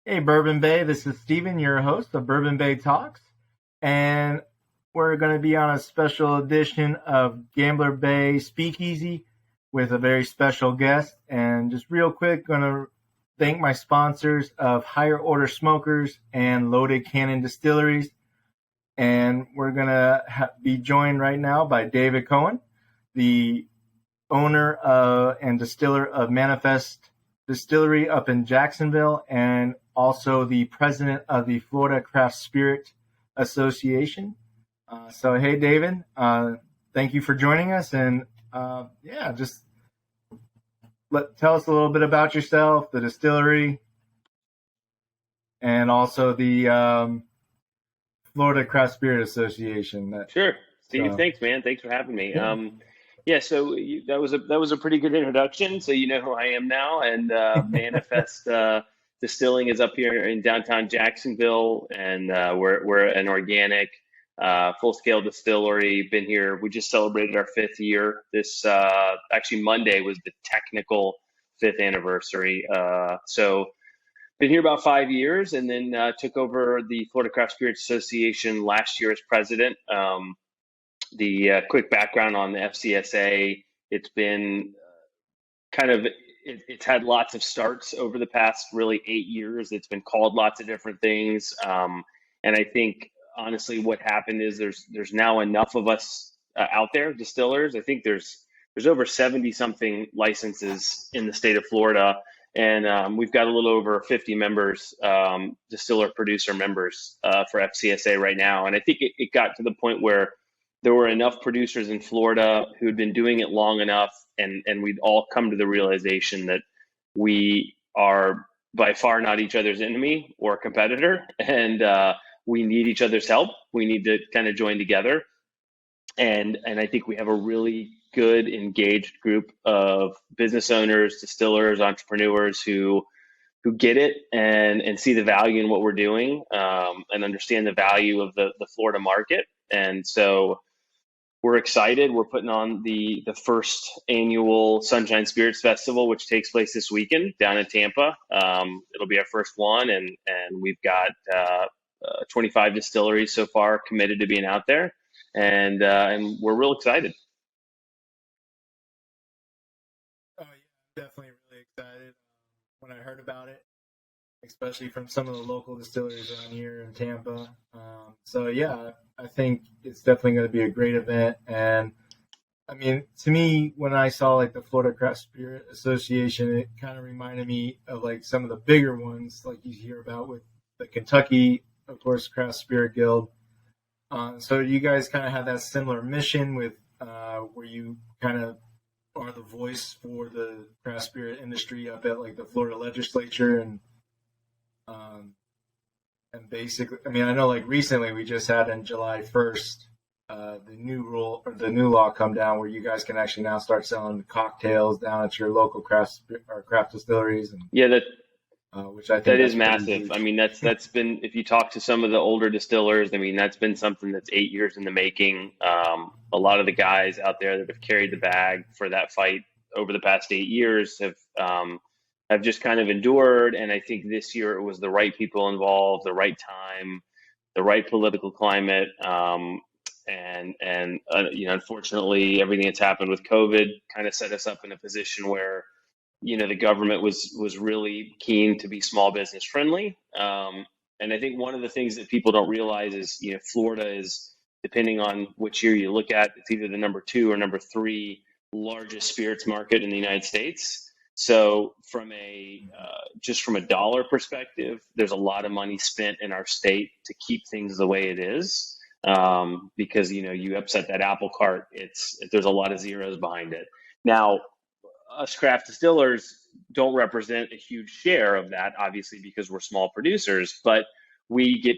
Hey, Bourbon Bay, this is Steven, your host of Bourbon Bay Talks, and we're going to be on a special edition of Gambler Bay Speakeasy with a very special guest. And just real quick, going to thank my sponsors of Higher Order Smokers and Loaded Cannon Distilleries. And we're going to be joined right now by David Cohen, the owner and distiller of Manifest Distillery up in Jacksonville, and also the president of the Florida Craft Spirit Association. So, hey, David, thank you for joining us. And just tell us a little bit about yourself, the distillery, and also the Florida Craft Spirit Association. Sure, Steve. Thanks, man. Thanks for having me. So that was a pretty good introduction. So you know who I am now, and Manifest Distilling is up here in downtown Jacksonville, and we're an organic, full-scale distillery. Been here. We just celebrated our 5th year. This actually Monday was the technical 5th anniversary. So been here about 5 years, and then took over the Florida Craft Spirits Association last year as president. The quick background on the FCSA, it's been it's had lots of starts over the past really 8 years. It's been called lots of different things. And I think, honestly, what happened is there's now enough of us out there, distillers. I think there's over 70-something licenses in the state of Florida. And we've got a little over 50 members, distiller producer members for FCSA right now. And I think it got to the point where there were enough producers in Florida who had been doing it long enough, and we'd all come to the realization that we are by far not each other's enemy or competitor, and we need each other's help. We need to kind of join together. And I think we have a really good, engaged group of business owners, distillers, entrepreneurs who get it and see the value in what we're doing, and understand the value of the Florida market. And so we're excited. We're putting on the first annual Sunshine Spirits Festival, which takes place this weekend down in Tampa. It'll be our first one, and we've got 25 distilleries so far committed to being out there, and we're real excited. Oh, yeah, definitely really excited when I heard about it, especially from some of the local distilleries around here in Tampa. I think it's definitely going to be a great event. And I mean, to me, when I saw like the Florida Craft Spirit Association, it kind of reminded me of like some of the bigger ones, like you hear about with the Kentucky, of course, Craft Spirit Guild. So you guys kind of have that similar mission with where you kind of are the voice for the craft spirit industry up at like the Florida legislature, and basically, I mean, I know like recently we just had on July 1st the new rule or the new law come down where you guys can actually now start selling cocktails down at your local craft distilleries. And which I think that is massive. I mean, that's been, if you talk to some of the older distillers, I mean, that's been something that's 8 years in the making. A lot of the guys out there that have carried the bag for that fight over the past 8 years have just kind of endured. And I think this year it was the right people involved, the right time, the right political climate. Unfortunately, everything that's happened with COVID kind of set us up in a position where, the government was really keen to be small business friendly. And I think one of the things that people don't realize is, Florida is, depending on which year you look at, it's either the number 2 or number 3 largest spirits market in the United States. So from just from a dollar perspective, there's a lot of money spent in our state to keep things the way it is. Because, you upset that apple cart, there's a lot of zeros behind it. Now, us craft distillers don't represent a huge share of that, obviously, because we're small producers, but we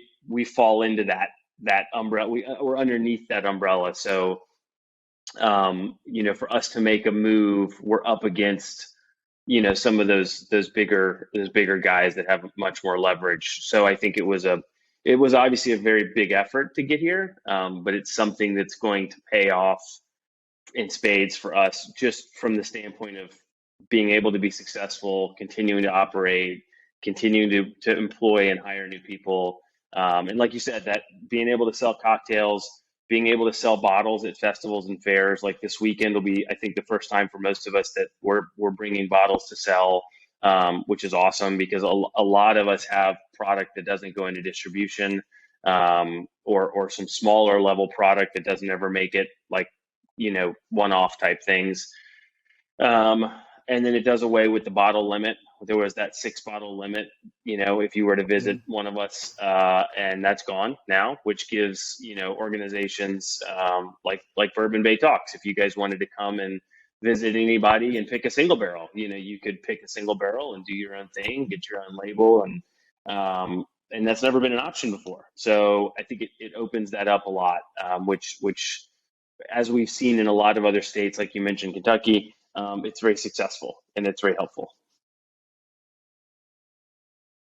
fall into that umbrella. We're underneath that umbrella. So, for us to make a move, we're up against, some of those bigger guys that have much more leverage. So I think it was obviously a very big effort to get here, but it's something that's going to pay off in spades for us, just from the standpoint of being able to be successful, continuing to operate, continuing to employ and hire new people. And like you said, that being able to sell cocktails, being able to sell bottles at festivals and fairs, like this weekend will be, I think, the first time for most of us that we're bringing bottles to sell, which is awesome because a lot of us have product that doesn't go into distribution, or some smaller level product that doesn't ever make it, like, one-off type things. And then it does away with the bottle limit. There was that 6 bottle limit, if you were to visit one of us, and that's gone now, which gives, organizations, like Bourbon Bay Talks. If you guys wanted to come and visit anybody and pick a single barrel, you could pick a single barrel and do your own thing, get your own label, and that's never been an option before. So I think it opens that up a lot, which as we've seen in a lot of other states, like you mentioned, Kentucky, it's very successful and it's very helpful.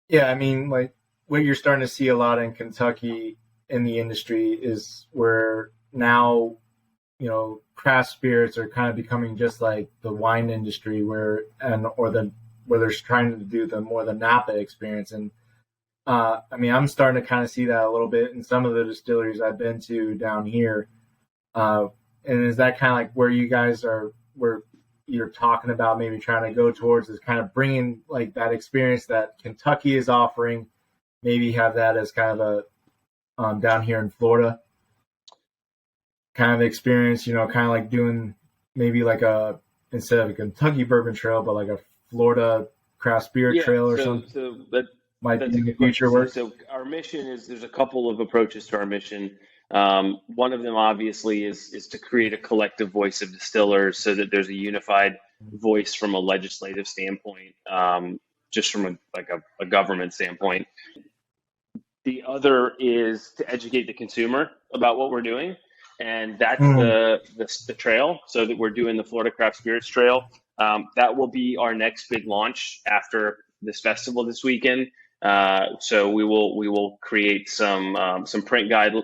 Yeah, I mean, like what you're starting to see a lot in Kentucky in the industry is where now, craft spirits are kind of becoming just like the wine industry, where they're trying to do the Napa experience. And I mean, I'm starting to kind of see that a little bit in some of the distilleries I've been to down here. And is that kind of like where you guys are, where you're talking about maybe trying to go towards, is kind of bringing like that experience that Kentucky is offering, maybe have that as kind of a down here in Florida kind of experience, kind of like doing maybe like instead of a Kentucky bourbon trail, but like a Florida craft spirit trail or something. So might be in the future work. So our mission is, there's a couple of approaches to our mission. One of them obviously is to create a collective voice of distillers so that there's a unified voice from a legislative standpoint, just from a government standpoint. The other is to educate the consumer about what we're doing, and that's the trail. So that we're doing the Florida Craft Spirits Trail. That will be our next big launch after this festival this weekend. So we will create some print guide,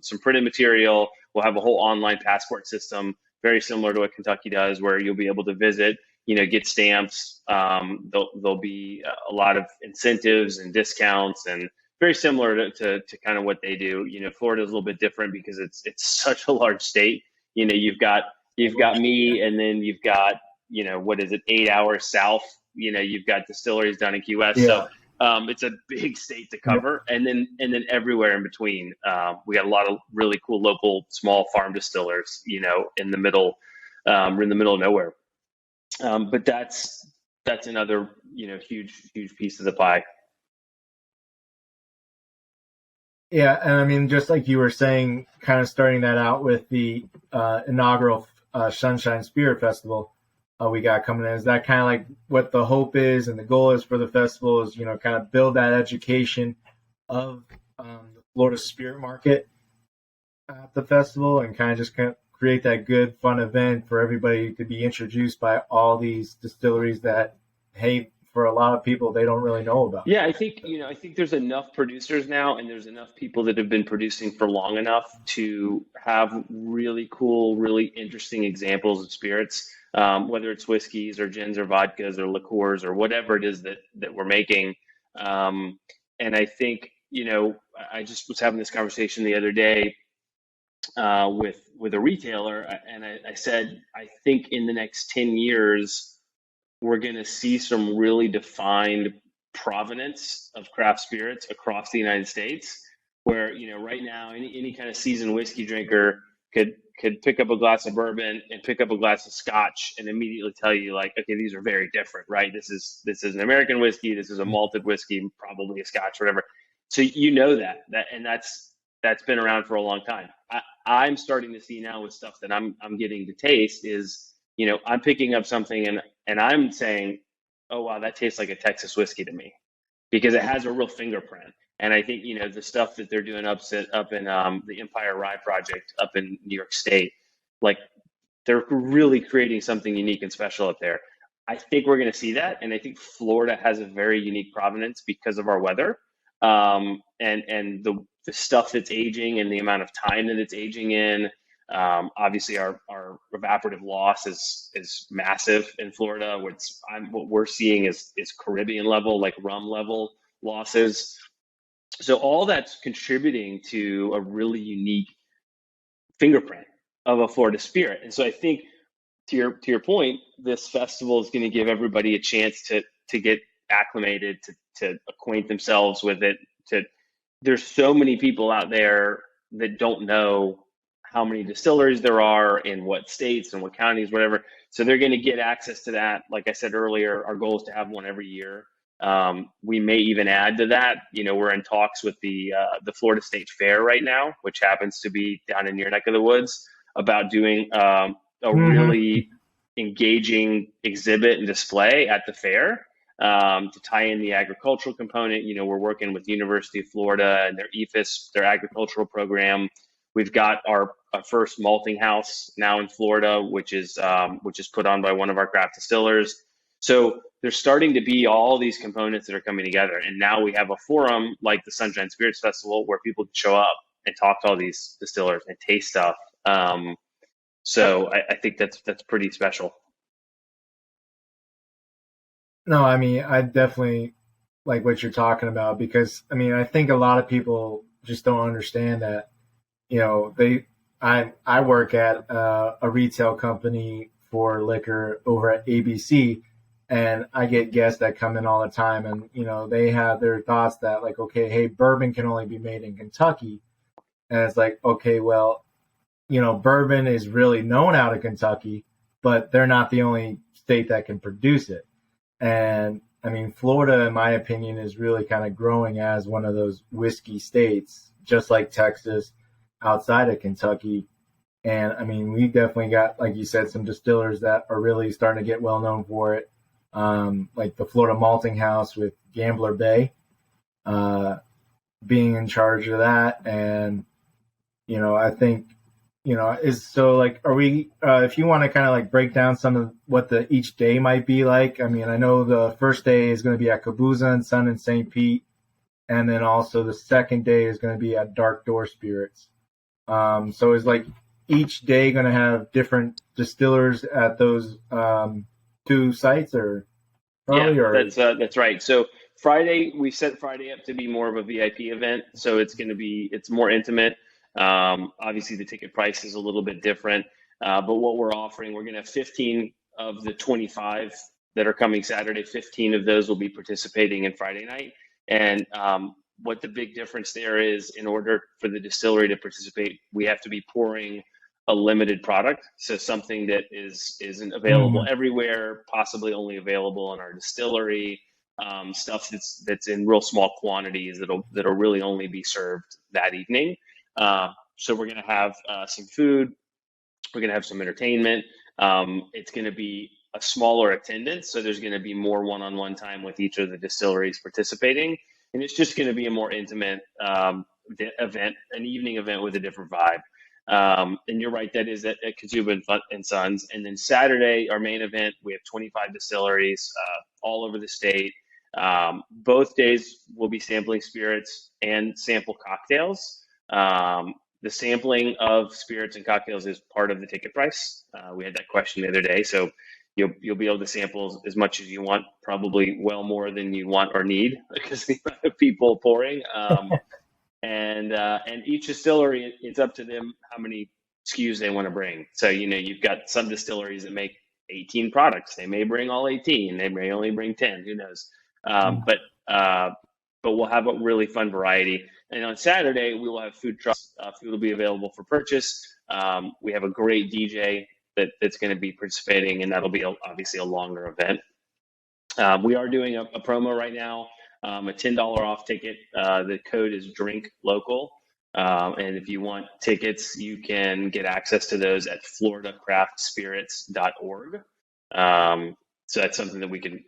some printed material. We'll have a whole online passport system, very similar to what Kentucky does, where you'll be able to visit, get stamps. There'll be a lot of incentives and discounts, and very similar to kind of what they do. Florida is a little bit different because it's such a large state. You've got me, and then you've got, what is it, 8 hours south. You've got distilleries down in Key West. Yeah. So it's a big state to cover, and then everywhere in between. We got a lot of really cool local small farm distillers, in the middle, we're in the middle of nowhere. But that's another, huge piece of the pie. Yeah, and I mean, just like you were saying, kind of starting that out with the inaugural Sunshine Spirit Festival we got coming in. Is that kind of like what the hope is and the goal is for the festival, is, kind of build that education of the Florida spirit market at the festival, and kind of create that good, fun event for everybody to be introduced by all these distilleries that, hey, for a lot of people, they don't really know about. Yeah, I think there's enough producers now, and there's enough people that have been producing for long enough to have really cool, really interesting examples of spirits, whether it's whiskeys or gins or vodkas or liqueurs or whatever it is that we're making. And I think, I just was having this conversation the other day with a retailer, and I said, I think in the next 10 years, we're going to see some really defined provenance of craft spirits across the United States, where, right now, any kind of seasoned whiskey drinker could pick up a glass of bourbon and pick up a glass of scotch and immediately tell you, like, okay, these are very different, right? This is an American whiskey. This is a malted whiskey, probably a scotch, whatever. So and that's been around for a long time. I'm starting to see now with stuff that I'm getting to taste is, I'm picking up something and I'm saying, oh, wow, that tastes like a Texas whiskey to me, because it has a real fingerprint. And I think, the stuff that they're doing up in the Empire Rye Project up in New York State, like, they're really creating something unique and special up there. I think we're going to see that. And I think Florida has a very unique provenance because of our weather, and the stuff that's aging and the amount of time that it's aging in. Obviously, our evaporative loss is massive in Florida. What we're seeing is Caribbean level, like rum level losses. So all that's contributing to a really unique fingerprint of a Florida spirit. And so I think to your point, this festival is going to give everybody a chance to get acclimated, to acquaint themselves with it. There's so many people out there that don't know how many distilleries there are in what states and what counties, whatever. So they're going to get access to that. Like I said earlier, our goal is to have one every year. We may even add to that. We're in talks with the Florida State Fair right now, which happens to be down in your neck of the woods, about doing a really engaging exhibit and display at the fair, to tie in the agricultural component. We're working with the University of Florida and their EFIS, their agricultural program. We've got our first malting house now in Florida, which is put on by one of our craft distillers. So there's starting to be all these components that are coming together. And now we have a forum like the Sunshine Spirits Festival where people can show up and talk to all these distillers and taste stuff. So I think that's pretty special. No, I mean, I definitely like what you're talking about, because I mean, I think a lot of people just don't understand that, I work at a retail company for liquor over at ABC, and I get guests that come in all the time, and they have their thoughts that, like, okay, hey, bourbon can only be made in Kentucky. And it's like, okay, well, bourbon is really known out of Kentucky, but they're not the only state that can produce it. And I mean, Florida, in my opinion, is really kind of growing as one of those whiskey states, just like Texas outside of Kentucky. And I mean, we definitely got, like you said, some distillers that are really starting to get well known for it. Like the Florida Malting House with Gambler Bay, being in charge of that. And, I think, is so like, are we, if you want to kind of like break down some of what each day might be like. I mean, I know the first day is going to be at Caboose and Sun in St. Pete. And then also the second day is going to be at Dark Door Spirits. So is like each day going to have different distillers at those two sites, or probably? Yeah, that's right. So Friday, we set Friday up to be more of a VIP event. So it's more intimate. Obviously the ticket price is a little bit different, but what we're offering, we're going to have 15 of the 25 that are coming Saturday. 15 of those will be participating in Friday night. And what the big difference there is, in order for the distillery to participate, we have to be pouring a limited product. So something that isn't available everywhere, possibly only available in our distillery, stuff that's in real small quantities that'll really only be served that evening. So we're going to have some food. We're going to have some entertainment. It's going to be a smaller attendance, so there's going to be more one-on-one time with each of the distilleries participating. And it's just going to be a more intimate event, an evening event with a different vibe. And you're right, that is at Kazuba and Sons. And then Saturday, our main event, we have 25 distilleries all over the state. Both days we'll be sampling spirits and sample cocktails. The sampling of spirits and cocktails is part of the ticket price. We had that question the other day. So you'll be able to sample as much as you want, probably well more than you want or need, because the amount of people pouring. And each distillery, it's up to them how many SKUs they want to bring. So, you've got some distilleries that make 18 products. They may bring all 18. They may only bring 10. Who knows? But we'll have a really fun variety. And on Saturday, we will have food trucks. Food will be available for purchase. We have a great DJ that's going to be participating, and that'll be obviously a longer event. We are doing a promo right now, a $10 off ticket. The code is Drink Local. And if you want tickets, you can get access to those at floridacraftspirits.org. So that's something that we can,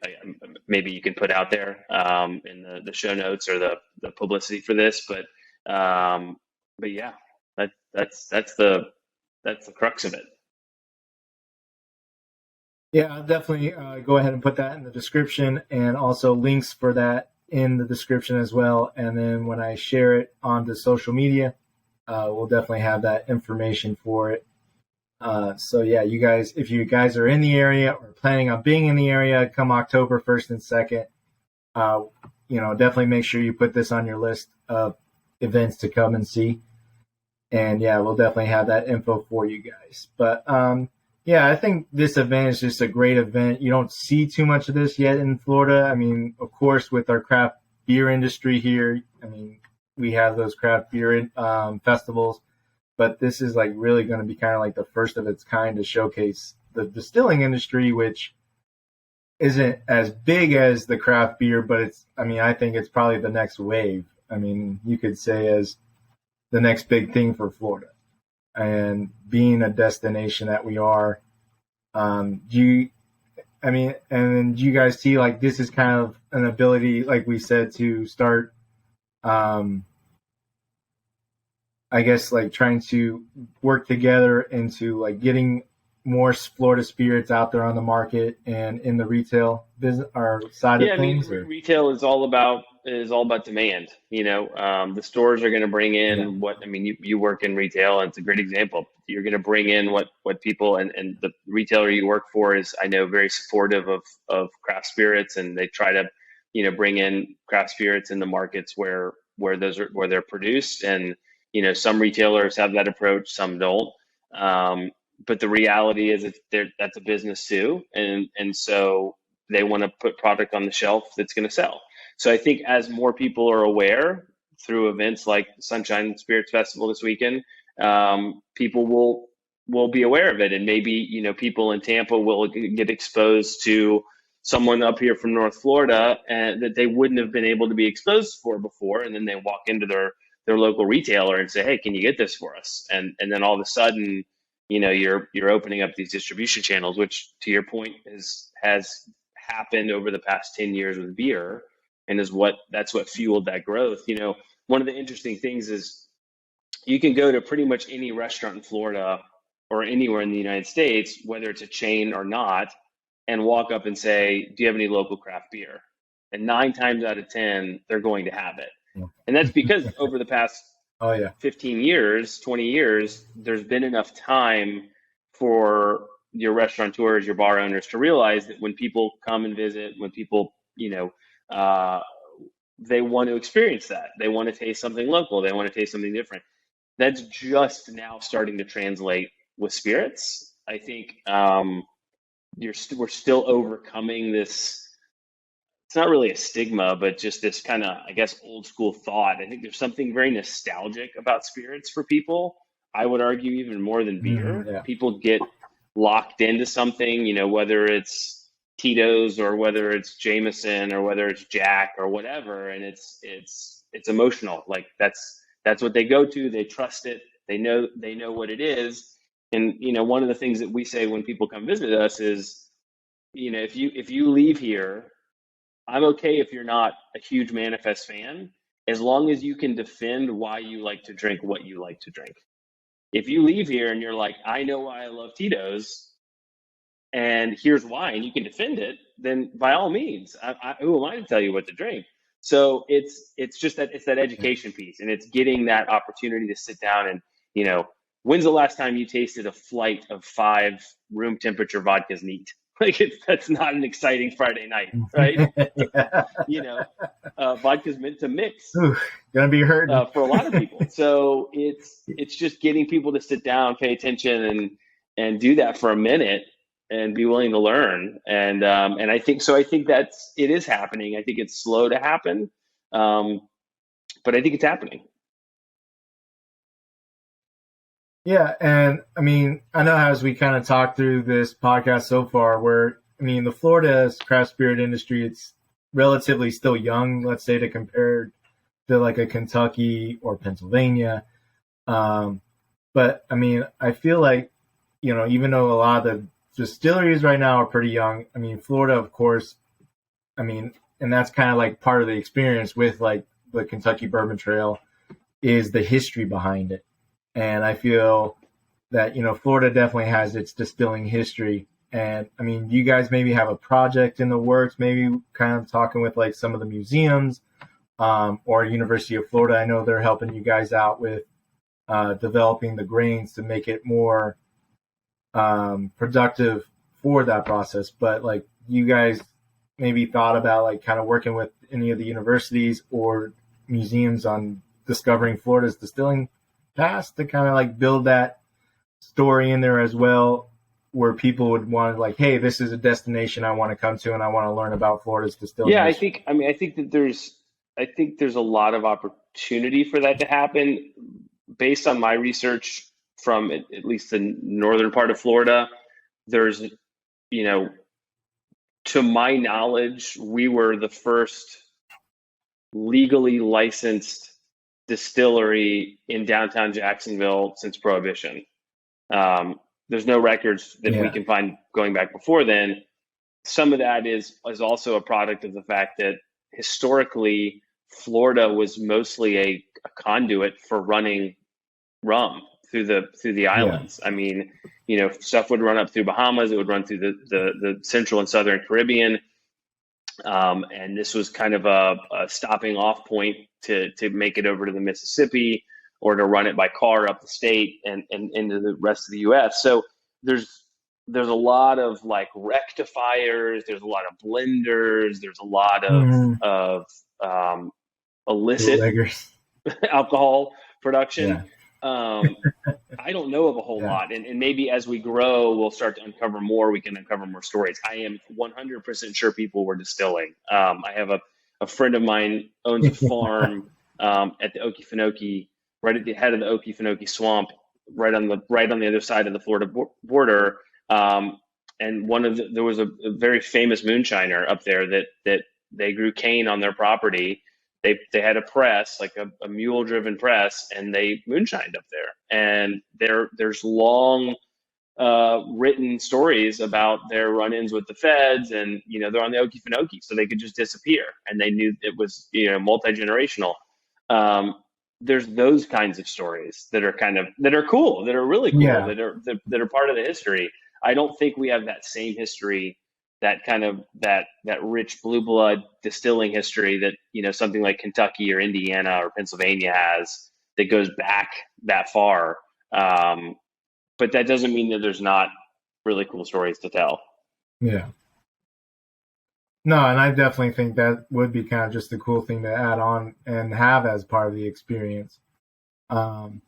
maybe you can put out there in the show notes or the publicity for this. But yeah, that's the crux of it. Yeah, I'll definitely go ahead and put that in the description, and also links for that in the description as well. And then when I share it onto social media, we'll definitely have that information for it. So yeah, you guys, if you guys are in the area or planning on being in the area come October 1st and 2nd, definitely make sure you put this on your list of events to come and see. And yeah, we'll definitely have that info for you guys. But yeah, I think this event is just a great event. You don't see too much of this yet in Florida. I mean, of course, with our craft beer industry here, I mean, we have those craft beer festivals, but this is like really going to be kind of like the first of its kind to showcase the distilling industry, which isn't as big as the craft beer, but I think it's probably the next wave. I mean, you could say as the next big thing for Florida. And being a destination that we are, and you guys see like this is kind of an ability, like we said, to start, I guess, like trying to work together into like getting more Florida spirits out there on the market and in the retail business or side of things. Retail is all about demand. The stores are going to bring in you work in retail, and it's a great example. You're going to bring in what people and the retailer you work for is, I know, very supportive of craft spirits, and they try to, bring in craft spirits in the markets where they're produced. And, some retailers have that approach, some don't. But the reality is that's a business too. And so they want to put product on the shelf that's going to sell. So I think as more people are aware through events like Sunshine Spirits Festival this weekend, people will be aware of it. And maybe, people in Tampa will get exposed to someone up here from North Florida and that they wouldn't have been able to be exposed for before. And then they walk into their local retailer and say, hey, can you get this for us? And then all of a sudden, you're opening up these distribution channels, which, to your point, has happened over the past 10 years with beer, and that's what fueled that growth. One of the interesting things is you can go to pretty much any restaurant in Florida or anywhere in the United States, whether it's a chain or not, and walk up and say, do you have any local craft beer? And 9 times out of 10, they're going to have it. And that's because over the past 15 years, 20 years, there's been enough time for your restaurateurs, your bar owners to realize that when people come and visit, when people, they want to experience that. They want to taste something local. They want to taste something different. That's just now starting to translate with spirits. I think we're still overcoming this. It's not really a stigma, but just this kind of, I guess, old school thought. I think there's something very nostalgic about spirits for people. I would argue even more than beer. Yeah. People get locked into something, whether it's Tito's or whether it's Jameson or whether it's Jack or whatever, and it's emotional. Like that's what they go to. They trust it. They know what it is. And one of the things that we say when people come visit us is, if you leave here, I'm okay if you're not a huge Manifest fan, as long as you can defend why you like to drink what you like to drink. If you leave here and you're like, I know why I love Tito's, and here's why, and you can defend it, then by all means, who am I to tell you what to drink? So it's just that it's that education piece, and it's getting that opportunity to sit down and, when's the last time you tasted a flight of 5 room temperature vodkas neat? Like that's not an exciting Friday night, right? Vodka's meant to mix. Ooh, gonna be hurting for a lot of people. So it's just getting people to sit down, pay attention, and do that for a minute, and be willing to learn. And I think it is happening. I think it's slow to happen, but I think it's happening. Yeah, and I know as we kind of talked through this podcast so far, the Florida's craft spirit industry, it's relatively still young, let's say, to compare to like a Kentucky or Pennsylvania. But I feel like, even though a lot of the distilleries right now are pretty young, Florida, of course, and that's kind of like part of the experience with like the Kentucky Bourbon Trail is the history behind it. And I feel that, Florida definitely has its distilling history. And you guys maybe have a project in the works, maybe kind of talking with like some of the museums or University of Florida. I know they're helping you guys out with developing the grains to make it more productive for that process. But like you guys maybe thought about like kind of working with any of the universities or museums on discovering Florida's distilling past to kind of like build that story in there as well, where people would want to like, hey, this is a destination I want to come to and I want to learn about Florida's distilling Yeah, history. I think that I think there's a lot of opportunity for that to happen based on my research from at least the northern part of Florida. There's, you know, to my knowledge, we were the first legally licensed distillery in downtown Jacksonville since Prohibition. There's no records that we Yeah. can find going back before then. Some of that is also a product of the fact that historically Florida was mostly a conduit for running rum through the Yeah. islands. I mean, stuff would run up through Bahamas, it would run through the central and southern Caribbean, and this was kind of a stopping off point to make it over to the Mississippi or to run it by car up the state and into the rest of the U.S. So there's there's a lot of like rectifiers, there's a lot of blenders, there's a lot Mm-hmm. of illicit Bootleggers. alcohol production. Yeah. Um, I don't know of a whole Yeah. lot, and maybe as we grow, we'll start to uncover more. We can uncover more stories. I am 100% sure people were distilling. I have a friend of mine owns a farm at the Okefenokee, right at the head of the Okefenokee Swamp, right on the other side of the Florida border. And there was a very famous moonshiner up there that they grew cane on their property. They had a press, like a mule driven press, and they moonshined up there. And there's long written stories about their run-ins with the feds, and they're on the Okefenokee, so they could just disappear, and they knew it was multi-generational. Um, there's those kinds of stories that are cool, that are really cool, Yeah. that are part of the history. I don't think we have that same history, that kind of that rich blue blood distilling history that something like Kentucky or Indiana or Pennsylvania has, that goes back that far. But that doesn't mean that there's not really cool stories to tell. Yeah. No, and I definitely think that would be kind of just a cool thing to add on and have as part of the experience. Um,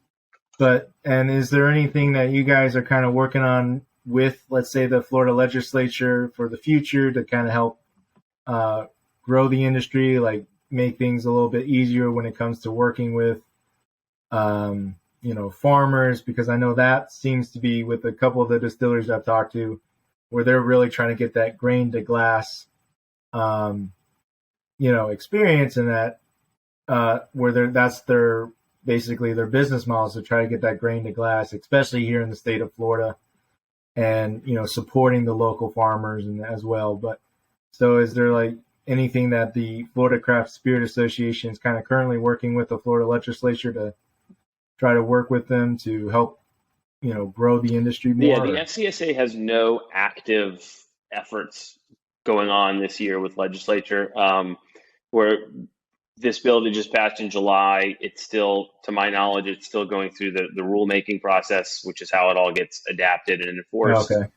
and is there anything that you guys are kind of working on with, let's say, the Florida legislature for the future to kind of help grow the industry, like make things a little bit easier when it comes to working with, farmers? Because I know that seems to be with a couple of the distilleries I've talked to, where they're really trying to get that grain to glass experience, and that that's their basically their business models, to try to get that grain to glass, especially here in the state of Florida, and supporting the local farmers and as well. But so, is there like anything that the Florida Craft Spirit Association is kind of currently working with the Florida legislature to try to work with them to help grow the industry more? Yeah, the FCSA has no active efforts going on this year with legislature. Where this bill that just passed in July, it's still, to my knowledge, it's still going through the rulemaking process, which is how it all gets adapted and enforced. Okay.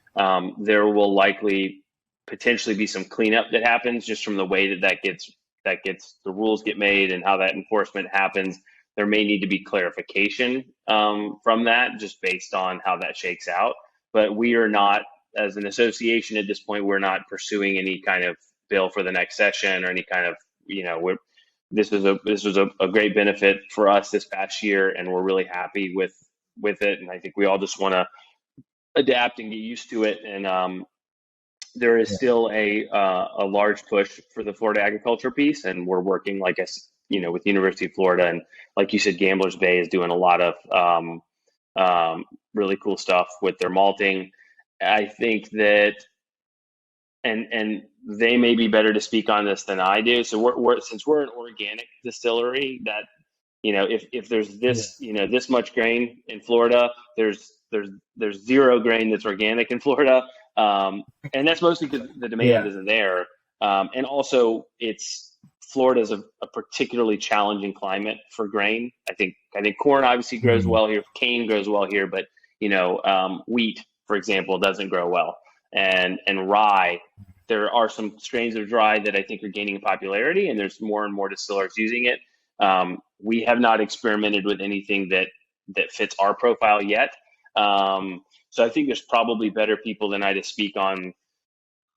There will likely potentially be some cleanup that happens just from the way that gets the rules get made and how that enforcement happens. There may need to be clarification from that, just based on how that shakes out. But we are not, as an association at this point, we're not pursuing any kind of bill for the next session or any kind of, this was a great benefit for us this past year, and we're really happy with it. And I think we all just want to adapt and get used to it. And there is still a large push for the Florida agriculture piece, and we're working, like I said, with the University of Florida, and like you said, Gamblers Bay is doing a lot of really cool stuff with their malting. I think that, and they may be better to speak on this than I do. So since we're an organic distillery, that if there's this this much grain in Florida, there's zero grain that's organic in Florida, and that's mostly because the demand isn't there, and also Florida is a particularly challenging climate for grain. I think corn obviously grows well here, cane grows well here, but wheat for example, doesn't grow well. And rye, there are some strains of rye that I think are gaining popularity, and there's more and more distillers using it. We have not experimented with anything that fits our profile yet. So I think there's probably better people than I to speak on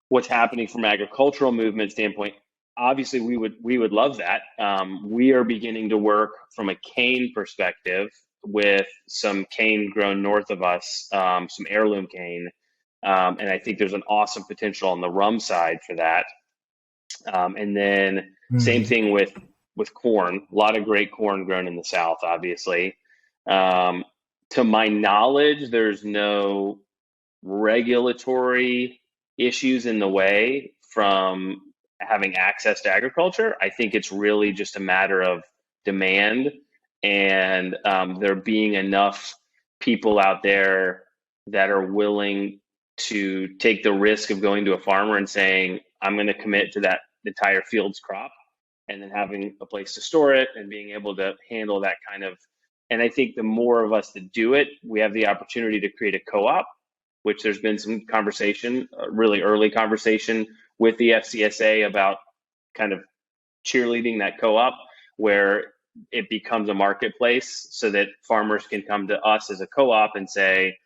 what's happening from an agricultural movement standpoint. Obviously, we would love that. We are beginning to work from a cane perspective with some cane grown north of us, some heirloom cane, and I think there's an awesome potential on the rum side for that. And then same thing with corn. A lot of great corn grown in the South, obviously. To my knowledge, there's no regulatory issues in the way from having access to agriculture. I think it's really just a matter of demand and there being enough people out there that are willing to take the risk of going to a farmer and saying, I'm going to commit to that entire field's crop, and then having a place to store it and being able to handle that kind of. And I think the more of us that do it, we have the opportunity to create a co-op, which there's been some conversation, really early conversation with the FCSA about kind of cheerleading that co-op where it becomes a marketplace so that farmers can come to us as a co-op and say,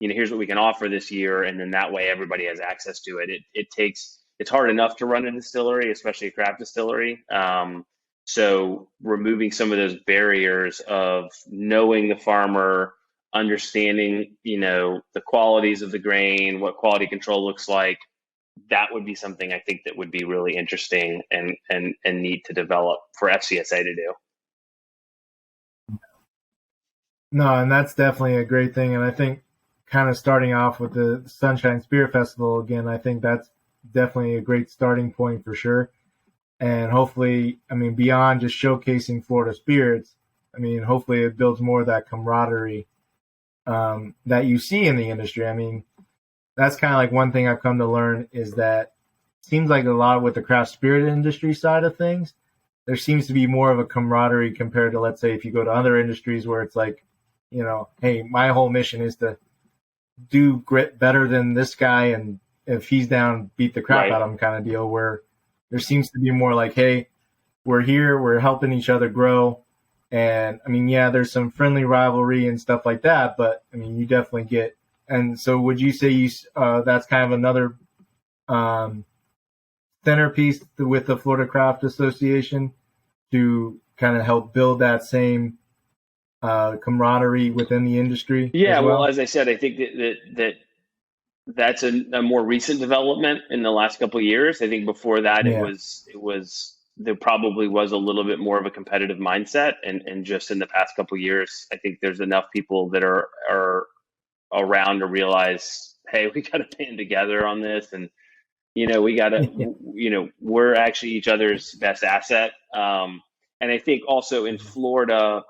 here's what we can offer this year. And then that way everybody has access to it. It's hard enough to run a distillery, especially a craft distillery. So removing some of those barriers of knowing the farmer, understanding, the qualities of the grain, what quality control looks like, that would be something I think that would be really interesting and neat to develop for FCSA to do. No, and that's definitely a great thing. And I think kind of starting off with the Sunshine Spirit Festival again, I think that's definitely a great starting point for sure. And hopefully, beyond just showcasing Florida spirits, hopefully it builds more of that camaraderie that you see in the industry. That's kind of like one thing I've come to learn is that it seems like a lot with the craft spirit industry side of things, there seems to be more of a camaraderie compared to, let's say, if you go to other industries where it's like, hey, my whole mission is to do better than this guy, and if he's down, beat the crap out of him kind of deal, where there seems to be more like, hey, we're here, we're helping each other grow. And there's some friendly rivalry and stuff like that, but you definitely get. And so would you say that's kind of another centerpiece with the Florida Craft Association to kind of help build that same camaraderie within the industry? Yeah, well, as I said, I think that's a more recent development in the last couple of years. I think before that, it was there probably was a little bit more of a competitive mindset, and just in the past couple of years, I think there's enough people that are around to realize, hey, we got to band together on this, and we got to, we're actually each other's best asset. And I think also in Florida,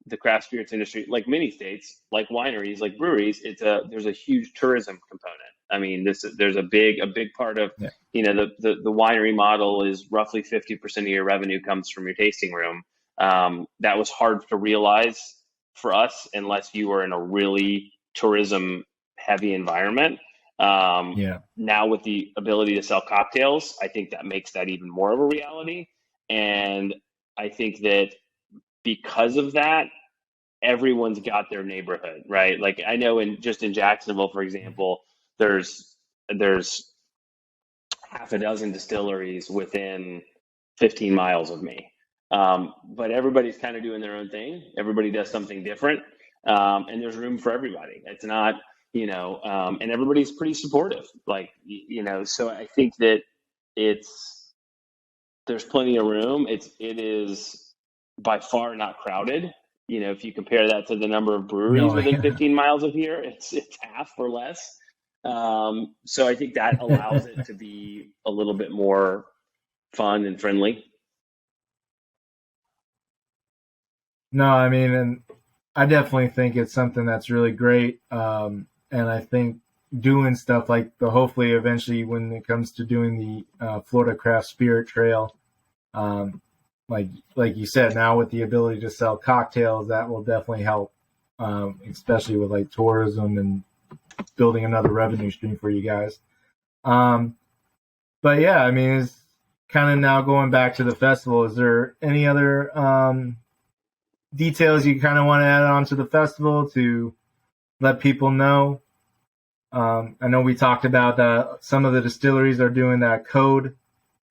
the craft spirits industry, like many states, like wineries, like breweries, there's a huge tourism component. There's a big part of, the winery model is roughly 50% of your revenue comes from your tasting room. That was hard to realize for us unless you were in a really tourism heavy environment. Now with the ability to sell cocktails, I think that makes that even more of a reality. And I think that because of that, everyone's got their neighborhood, right? Like I know in Jacksonville, for example, there's half a dozen distilleries within 15 miles of me. But everybody's kind of doing their own thing. Everybody does something different. And there's room for everybody. It's not, and everybody's pretty supportive. So I think that there's plenty of room. It is by far not crowded. If you compare that to the number of breweries within 15 miles of here, it's half or less. So I think that allows it to be a little bit more fun and friendly. No, and I definitely think it's something that's really great. And I think doing stuff like hopefully eventually when it comes to doing the Florida Craft Spirit Trail, like you said, now with the ability to sell cocktails, that will definitely help, especially with like tourism and building another revenue stream for you guys. But yeah, I mean, it's kind of now going back to the festival. Is there any other details you kind of want to add on to the festival to let people know? I know we talked about that some of the distilleries are doing that code,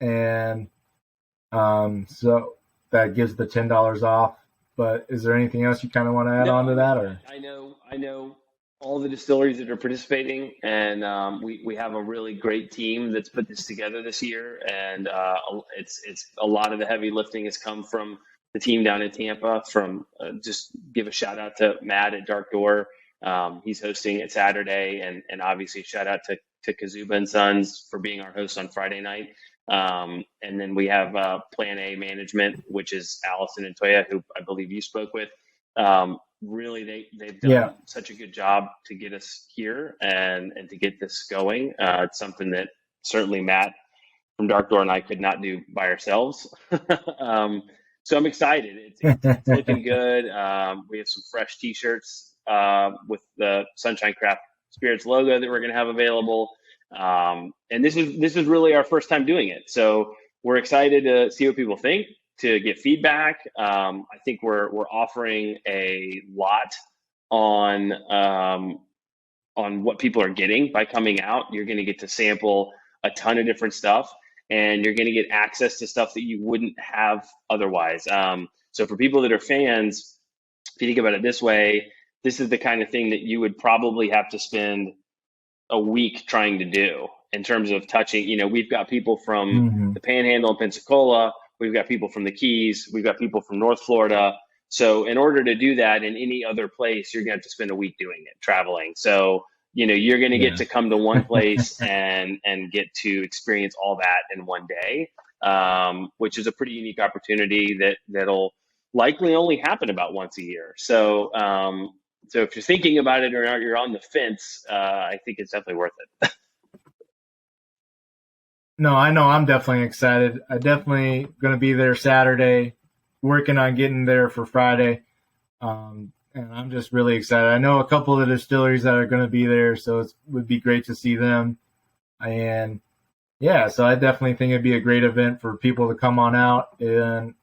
and so that gives the $10 off. But is there anything else you kind of want to add on to that? Or I know all the distilleries that are participating, and we have a really great team that's put this together this year, and it's a lot of the heavy lifting has come from the team down in Tampa. From just give a shout out to Matt at Dark Door. He's hosting it Saturday, and obviously shout out to Kazuba and Sons for being our host on Friday night. And then we have Plan A Management, which is Allison and Toya, who I believe you spoke with. Really, they've done such a good job to get us here and to get this going. It's something that certainly Matt from Dark Door and I could not do by ourselves. So I'm excited. It's looking good. We have some fresh T-shirts with the Sunshine Craft Spirits logo that we're going to have available. And this is really our first time doing it. So we're excited to see what people think, to get feedback. I think we're offering a lot on what people are getting by coming out. You're going to get to sample a ton of different stuff, and you're going to get access to stuff that you wouldn't have otherwise. So for people that are fans, if you think about it this way, this is the kind of thing that you would probably have to spend a week trying to do in terms of touching. We've got people from the Panhandle and Pensacola. We've got people from the Keys. We've got people from North Florida. So in order to do that in any other place, you're going to have to spend a week doing it, traveling. So, you're going to get to come to one place and get to experience all that in one day, which is a pretty unique opportunity that'll likely only happen about once a year. So, so if you're thinking about it or you're on the fence, I think it's definitely worth it. No, I know I'm definitely excited. I definitely going to be there Saturday, working on getting there for Friday. And I'm just really excited. I know a couple of the distilleries that are going to be there, so it would be great to see them. And yeah, so I definitely think it'd be a great event for people to come on out and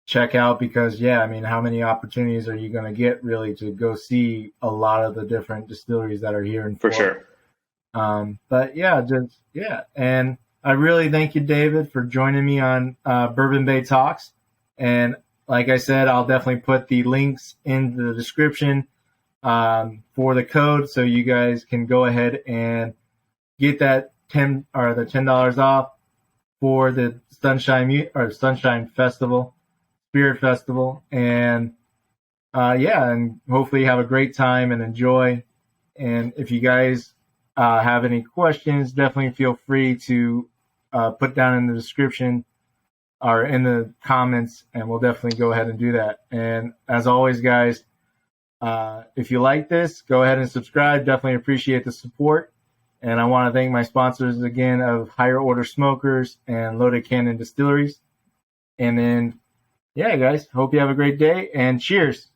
check out, because how many opportunities are you going to get really to go see a lot of the different distilleries that are here in Florida? For sure. But and I really thank you, David, for joining me on Bourbon Bay Talks. And like I said, I'll definitely put the links in the description for the code, so you guys can go ahead and get that $10 off for the Sunshine Festival, Spirit Festival, and and hopefully have a great time and enjoy. And if you guys have any questions, definitely feel free to put down in the description or in the comments, and we'll definitely go ahead and do that. And as always, guys, if you like this, go ahead and subscribe. Definitely appreciate the support. And I want to thank my sponsors again of Higher Order Smokers and Loaded Cannon Distilleries. And then, guys, hope you have a great day, and cheers.